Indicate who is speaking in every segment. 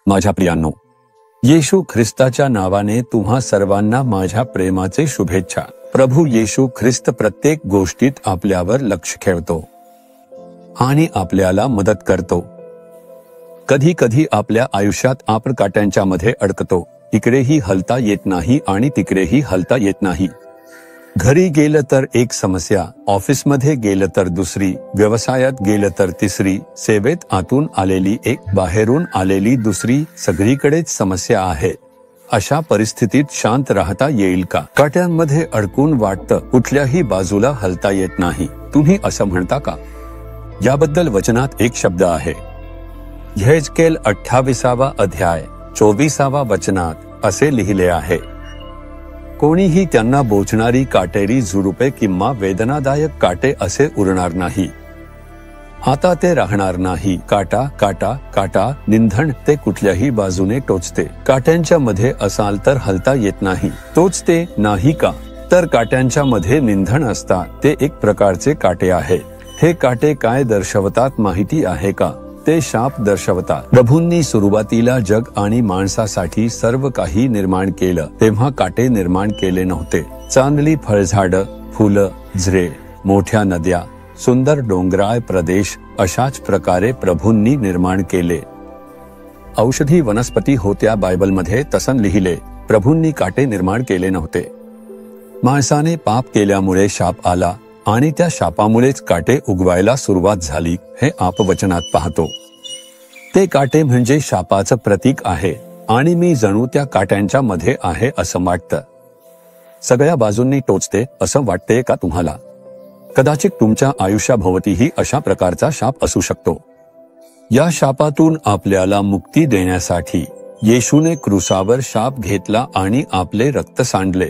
Speaker 1: माझ्या प्रियांनो, येशू ख्रिस्ताच्या नावाने तुम्हा सर्वांना माझ्या प्रेमाचे शुभेच्छा। प्रभू येशू ख्रिस्त प्रत्येक गोष्टीत आपल्यावर लक्ष ठेवतो आणि आपल्याला मदत करतो। कधी कधी आपल्या आयुष्यात आपण काट्यांच्या मध्ये अडकतो, इकडेही हलता येत नाही आणि तिकडेही हलता येत नाही। घरी गेलं तर एक समस्या, ऑफिसमध्ये गेलं तर दुसरी, व्यवसायात गेलं तर तिसरी, सेवेत आतून आलेली एक, बाहेरून आलेली दुसरी, सगळीकडेच समस्या आहे। अशा परिस्थितीत शांत राहता येईल का? काट्यांमध्ये अडकून वाटतं कुठल्याही बाजूला हलता येत नाही, तुम्ही असं म्हणता का? याबद्दल वचनात एक शब्द आहे। यहेजकेल 28 अध्याय 24 वचनात असे लिहिले आहे, कोणीही त्यांना बोचणारी काटेरी झुडुपे किंवा वेदनादायक काटे असे उरणार नाही। आता ते राहणार नाही। काटा काटा काटा, निंधण ते कुठल्याही बाजूने टोचते। काट्यांच्या मध्ये असाल तर हलता येत नाही, टोचते नाही का? तर काट्यांच्या मध्ये निंधण असतात, ते एक प्रकारचे काटे आहे। हे काटे काय दर्शवतात माहिती आहे का? ते शाप दर्शवतात। प्रभूंनी सुरुवातीला जग आणि माणसासाठी सर्व काही निर्माण केलं तेव्हा काटे निर्माण केले नव्हते। चांगली फळझाडं, फुलं, झरे, मोठ्या नद्या, सुंदर डोंगराळ प्रदेश अशाच प्रकारे प्रभूंनी निर्माण केले। औषधी वनस्पती होत्या बायबलमध्ये तसं लिहिले, प्रभूंनी काटे निर्माण केले नव्हते। माणसाने पाप केल्यामुळे शाप आला आणि त्या शापामुळेच काटे उगवायला सुरुवात झाली, हे आपण वचनात पाहतो। ते काटे म्हणजे शापाचं प्रतीक आहे आणि मी जणू त्या काट्यांच्या मध्ये आहे असं वाटतं। सगळ्या बाजूंनी टोचते असं वाटते का तुम्हाला? कदाचित तुमच्या आयुष्याभोवतीही अशा प्रकारचा शाप असू शकतो। या शापातून आपल्याला मुक्ती देण्यासाठी येशूने क्रूसावर शाप घेतला आणि आपले रक्त सांडले।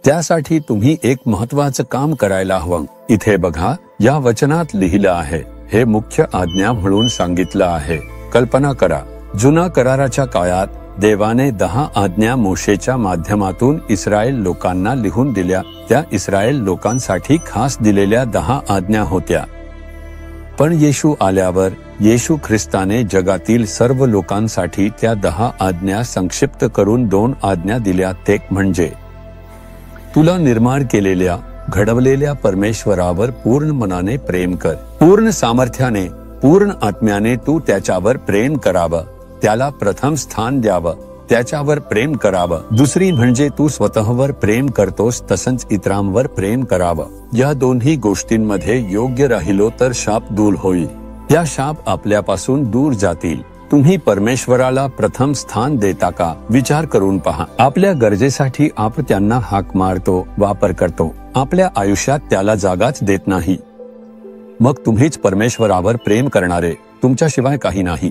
Speaker 1: त्यासाठी तुम्ही एक महत्वाचं काम करायला हवं। इथे बघा, या वचनात लिहिलं आहे, हे मुख्य आज्ञा म्हणून सांगितलं आहे। कल्पना करा, जुना कराराच्या काळात देवाने 10 आज्ञा मोशेच्या माध्यमातून इस्रायल लोकांना लिहून दिल्या। त्या इस्रायल लोकांसाठी खास दिलेल्या 10 आज्ञा होत्या। पण येशू आल्यावर येशू ख्रिस्ताने जगातील सर्व लोकांसाठी त्या 10 आज्ञा संक्षिप्त करून 2 आज्ञा दिल्या। ते म्हणजे, तुला निर्माण केलेल्या, घडवलेल्या परमेश्वरावर पूर्ण मनाने प्रेम कर, पूर्ण सामर्थ्याने, पूर्ण आत्म्याने तू त्याच्यावर प्रेम करावं, त्याला प्रथम स्थान द्यावं, त्याच्यावर प्रेम करावं। दुसरी म्हणजे तू स्वतःवर प्रेम करतोस तसंच इतरांवर प्रेम करावं। या दोन्ही गोष्टींमध्ये योग्य राहिलो तर शाप दूर होईल, त्या शाप आपल्यापासून दूर जातील। तुम्ही परमेश्वराला प्रथम स्थान देता का? विचार करून पहा। आपल्या गरजेसाठी आपण त्यांना हाक मारतो, वापर करतो, आपल्या आयुष्यात त्याला जागाच देत नाही। मग तुम्हीच परमेश्वरावर प्रेम करणारे, तुमच्याशिवाय काही नाही।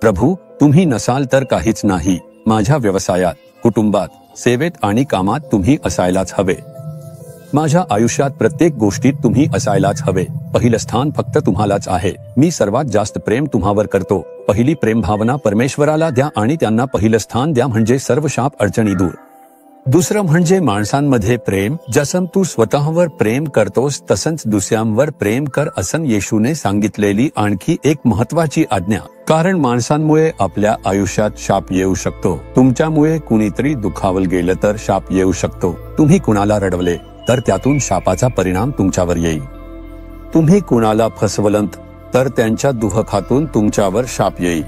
Speaker 1: प्रभू, तुम्ही नसाल तर काहीच नाही। माझ्या व्यवसायात, कुटुंबात, सेवेत आणि कामात तुम्ही असायलाच हवे। माझ्या आयुष्यात प्रत्येक गोष्टीत तुम्ही असायलाच हवे। पहिलं स्थान फक्त तुम्हालाच आहे। मी सर्वात जास्त प्रेम तुम्हावर करतो। पहिली प्रेम भावना परमेश्वराला द्या आणि त्यांना पहिलं स्थान द्या, म्हणजे सर्व शाप अडचणी दूर। दुसरं म्हणजे माणसांमध्ये प्रेम, जसं तू स्वतःवर प्रेम करतोस तसंच दुसऱ्यांवर प्रेम कर, असं येशूने सांगितलेली आणखी एक महत्वाची आज्ञा। कारण माणसांमुळे आपल्या आयुष्यात शाप येऊ शकतो। तुमच्यामुळे कुणीतरी दुखावलं गेलं तर शाप येऊ शकतो। तुम्ही कुणाला रडवले तर त्यातून शापाचा परिणाम तुमच्यावर येईल। तुम्ही कुणाला फसवलंत तर त्यांच्या दुःखातून तुमच्यावर शाप येईल।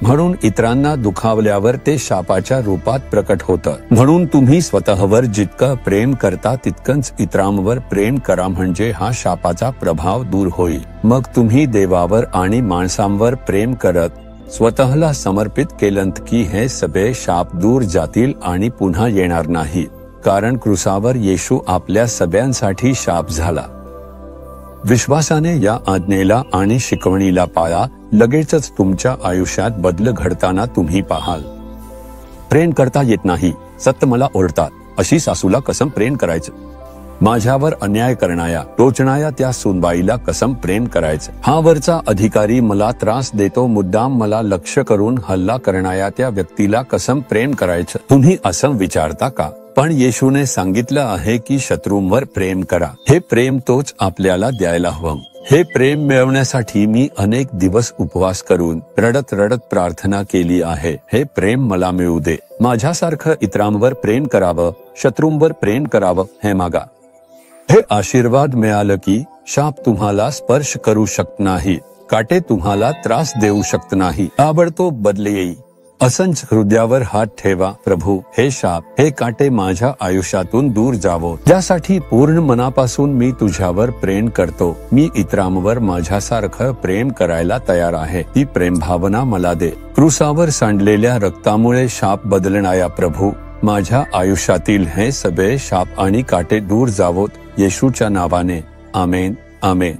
Speaker 1: म्हणून इतरांना दुखावल्यावर ते शापाच्या रूपात प्रकट होतं। म्हणून तुम्ही स्वतःवर जितकं प्रेम करता तितकंच इतरांवर प्रेम करा, म्हणजे हा शापाचा प्रभाव दूर होईल। मग तुम्ही देवावर आणि माणसांवर प्रेम करत स्वतःला समर्पित केलंत की हे सगळे शाप दूर जातील आणि पुन्हा येणार नाही। कारण क्रूसावर येशू आपल्या सगळ्यांसाठी शाप झाला। विश्वासाने या आज्ञेला आणि शिकवणीला पाळा, लगेचच तुमच्या आयुष्यात बदल घडताना तुम्ही पाहाल। प्रेम करता येत नाही, सत्य मला ओरडतात, अशी सासूला कसं प्रेम करायचं? माझ्यावर अन्याय करणाया, टोचणाया त्या सूनबाईला कसं प्रेम करायचं? हा वरचा अधिकारी मला त्रास देतो, मुद्दाम मला लक्ष्य करून हल्ला करणाया त्या व्यक्तीला कसं प्रेम करायचं? तुम्ही असं विचारता का? पण येशूने सांगितलं आहे की शत्रूंवर प्रेम करा. हे प्रेम तोच आपल्याला द्यायला हवं. हे प्रेम मिळवण्यासाठी मी अनेक दिवस उपवास करून रडत रडत प्रार्थना केली आहे. हे प्रेम मला मिळू दे. माझ्यासारखं इतरांवर प्रेम करावं, शत्रूंवर प्रेम करावं हे मागा. हे आशीर्वाद मिळालं की शाप तुम्हाला स्पर्श करू शकत नाही, काटे तुम्हाला त्रास देऊ शकत नाही, ताबडतोब बदल येईल. असंच हृदयावर हात ठेवा. प्रभू, हे शाप, हे काटे माझ्या आयुष्यातून दूर जावो. ज्यासाठी पूर्ण मनापासून मी तुझ्यावर प्रेम करतो. मी इतरांवर माझ्यासारखं प्रेम करायला तयार आहे. ती प्रेम भावना मला दे. क्रूसावर सांडलेल्या रक्तामुळे शाप बदलणाया प्रभू, माझ्या आयुष्यातील हे सगळे शाप आणि काटे दूर जावोत. येशूच्या नावाने. आमेन, आमेन.